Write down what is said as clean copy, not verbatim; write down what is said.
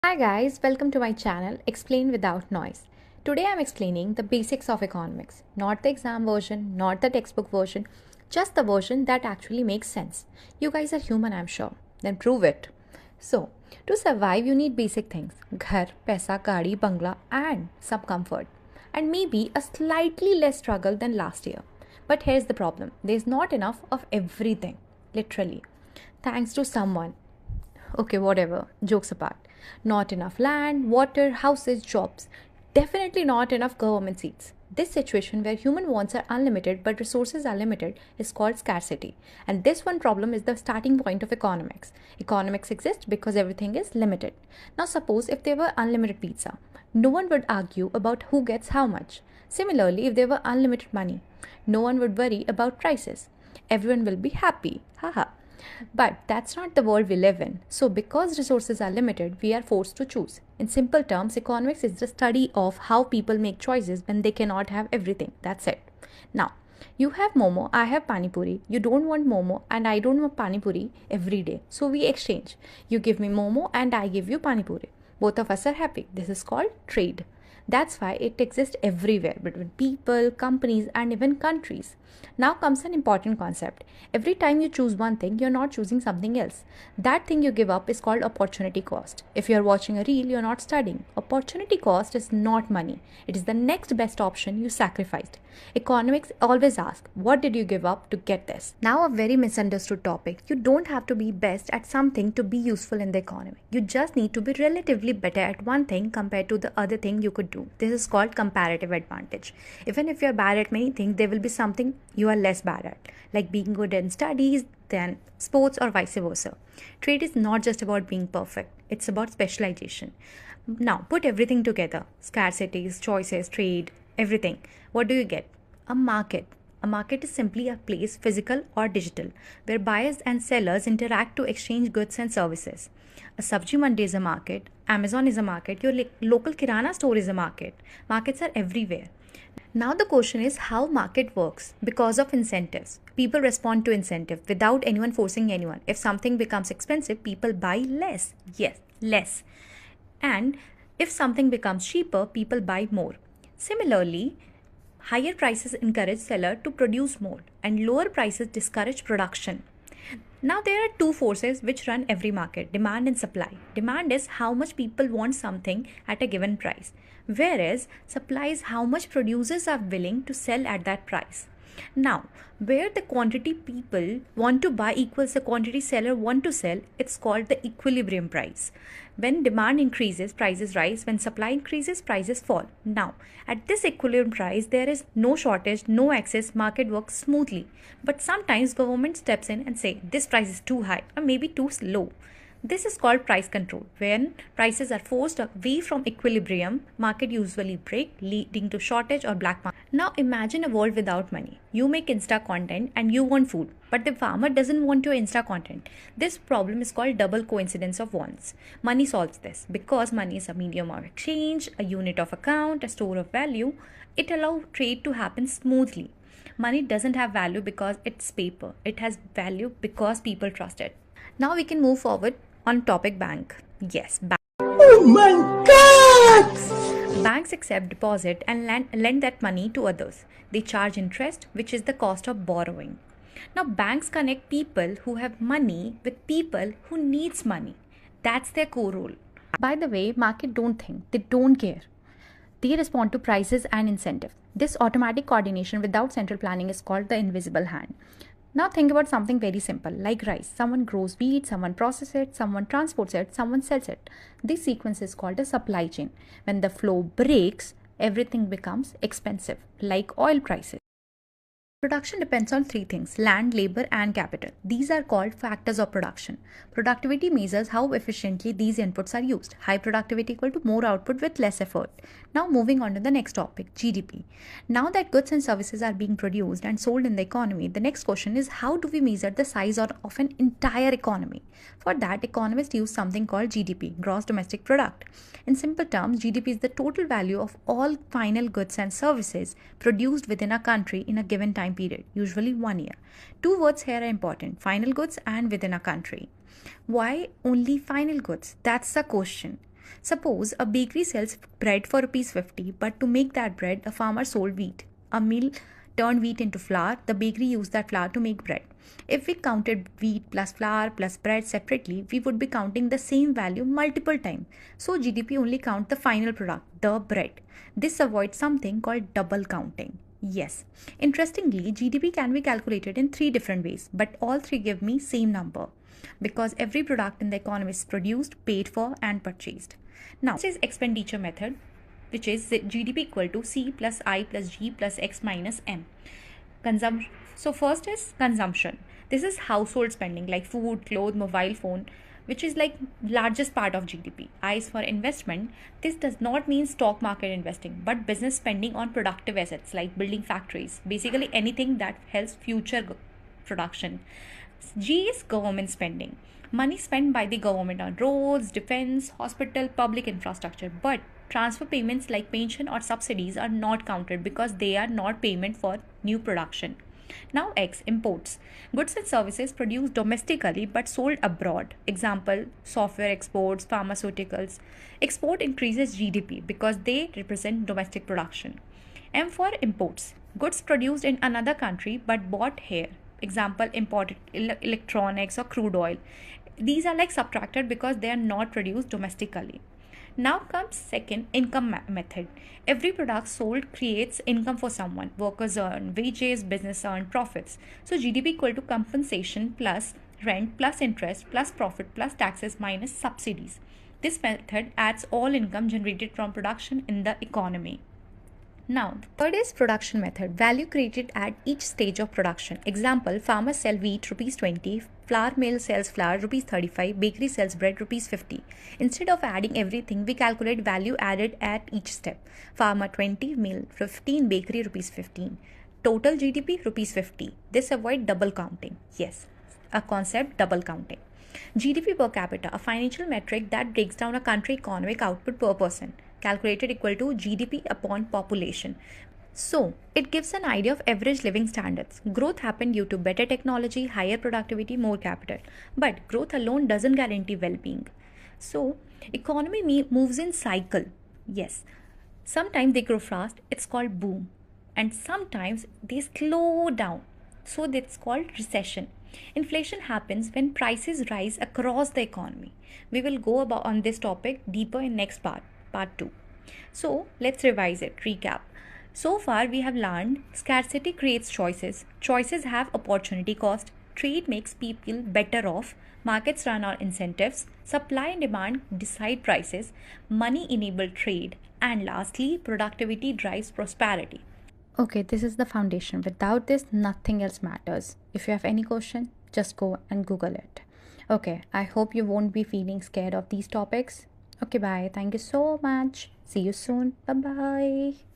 Hi guys, welcome to my channel Explain Without Noise. Today I'm explaining the basics of economics, not the exam version, not the textbook version, just the version that actually makes sense. You guys are human, I'm sure. Then prove it. So, to survive you need basic things: ghar, paisa, gaadi, bangla and some comfort. And maybe a slightly less struggle than last year. But here's the problem. There's not enough of everything, literally. Thanks to someone. Okay, whatever, jokes apart. Not enough land, water, houses, jobs. Definitely not enough government seats. This situation where human wants are unlimited but resources are limited is called scarcity. And this one problem is the starting point of economics. Economics exists because everything is limited. Now, suppose if there were unlimited pizza, no one would argue about who gets how much. Similarly, if there were unlimited money, no one would worry about prices. Everyone will be happy. Haha. But that's not the world we live in. So, because resources are limited, we are forced to choose. In simple terms, economics is the study of how people make choices when they cannot have everything. That's it. Now, you have momo, I have pani puri. You don't want momo, and I don't want pani puri every day. So, we exchange. You give me momo, and I give you pani puri. Both of us are happy. This is called trade. That's why it exists everywhere between people, companies, and even countries. Now comes an important concept. Every time you choose one thing, you're not choosing something else. That thing you give up is called opportunity cost. If you're watching a reel, you're not studying. Opportunity cost is not money. It is the next best option you sacrificed. Economics always ask, what did you give up to get this? Now a very misunderstood topic. You don't have to be best at something to be useful in the economy. You just need to be relatively better at one thing compared to the other thing you could do. This is called comparative advantage. Even if you're bad at many things, there will be something you are less bad at, like being good in studies than sports or vice versa. Trade is not just about being perfect, it's about specialization. Now, put everything together: scarcities, choices, trade, everything. What do you get? A market. A market is simply a place, physical or digital, where buyers and sellers interact to exchange goods and services. A sabji mandi is a market, Amazon is a market, your local kirana store is a market. Markets are everywhere. Now the question is how market works. Because of incentives. People respond to incentive without anyone forcing anyone. If something becomes expensive, people buy less. Yes, less. And if something becomes cheaper, people buy more. Similarly, higher prices encourage seller to produce more and lower prices discourage production. Now there are two forces which run every market: demand and supply. Demand is how much people want something at a given price, whereas supply is how much producers are willing to sell at that price. Now, where the quantity people want to buy equals the quantity seller want to sell, it's called the equilibrium price. When demand increases, prices rise. When supply increases, prices fall. Now, at this equilibrium price, there is no shortage, no excess, market works smoothly. But sometimes government steps in and say this price is too high or maybe too low. This is called price control. When prices are forced away from equilibrium, market usually break, leading to shortage or black market. Now imagine a world without money. You make Insta content and you want food, but the farmer doesn't want your Insta content. This problem is called double coincidence of wants. Money solves this because money is a medium of exchange, a unit of account, a store of value. It allows trade to happen smoothly. Money doesn't have value because it's paper. It has value because people trust it. Now we can move forward on topic bank. Yes, bank. Oh my God! Banks accept deposit and lend that money to others. They charge interest, which is the cost of borrowing. Now banks connect people who have money with people who needs money. That's their core role. By the way, market don't think, they don't care. They respond to prices and incentives. This automatic coordination without central planning is called the invisible hand. Now think about something very simple like rice. Someone grows wheat, someone processes it, someone transports it, someone sells it. This sequence is called a supply chain. When the flow breaks, everything becomes expensive, like oil prices. Production depends on three things: land, labor, and capital. These are called factors of production. Productivity measures how efficiently these inputs are used. High productivity equal to more output with less effort. Now moving on to the next topic, GDP. Now that goods and services are being produced and sold in the economy, the next question is how do we measure the size of an entire economy? For that, economists use something called GDP, gross domestic product. In simple terms, GDP is the total value of all final goods and services produced within a country in a given time period, usually 1 year. Two words here are important: final goods and within a country. Why only final goods? That's the question. Suppose a bakery sells bread for rupees 50, but to make that bread, a farmer sold wheat. A mill turned wheat into flour. The bakery used that flour to make bread. If we counted wheat plus flour plus bread separately, we would be counting the same value multiple times. So GDP only counts the final product, the bread. This avoids something called double counting. Yes. Interestingly, GDP can be calculated in 3 different ways, but all 3 give me same number because every product in the economy is produced, paid for and purchased. Now, this is expenditure method, which is GDP equal to C plus I plus G plus X minus M. Consumption. So first is consumption. This is household spending like food, clothes, mobile phone, which is like largest part of GDP. I is for investment. This does not mean stock market investing, but business spending on productive assets like building factories, basically anything that helps future production. G is government spending. Money spent by the government on roads, defense, hospital, public infrastructure. But transfer payments like pension or subsidies are not counted because they are not payment for new production. Now X, imports. Goods and services produced domestically but sold abroad. Example, software exports, pharmaceuticals. Export increases GDP because they represent domestic production. M for imports. Goods produced in another country but bought here. Example, imported electronics or crude oil. These are like subtracted because they are not produced domestically. Now comes second, income method. Every product sold creates income for someone. Workers earn wages, business earn profits. So GDP equal to compensation plus rent plus interest plus profit plus taxes minus subsidies. This method adds all income generated from production in the economy. Now, the third is production method. Value created at each stage of production. Example, farmers sell wheat rupees 20, flour mill sells flour rupees 35, bakery sells bread rupees 50. Instead of adding everything, we calculate value added at each step. Farmer 20, mill 15, bakery rupees 15. Total GDP rupees 50. This avoid double counting. Yes, a concept double counting. GDP per capita, a financial metric that breaks down a country economic output per person, calculated equal to GDP upon population. So, it gives an idea of average living standards. Growth happened due to better technology, higher productivity, more capital. But growth alone doesn't guarantee well-being. So, economy moves in cycle. Yes. Sometimes they grow fast, it's called boom. And sometimes they slow down. So, that's called recession. Inflation happens when prices rise across the economy. We will go about on this topic deeper in next part 2. So let's revise it, recap. So far we have learned scarcity creates choices. Choices have opportunity cost. Trade makes people better off. Markets run on incentives. Supply and demand decide prices. Money enable trade. And lastly, productivity drives prosperity. Okay, this is the foundation. Without this, nothing else matters. If you have any question, just go and Google it. Okay, I hope you won't be feeling scared of these topics. Okay, bye. Thank you so much. See you soon. Bye-bye.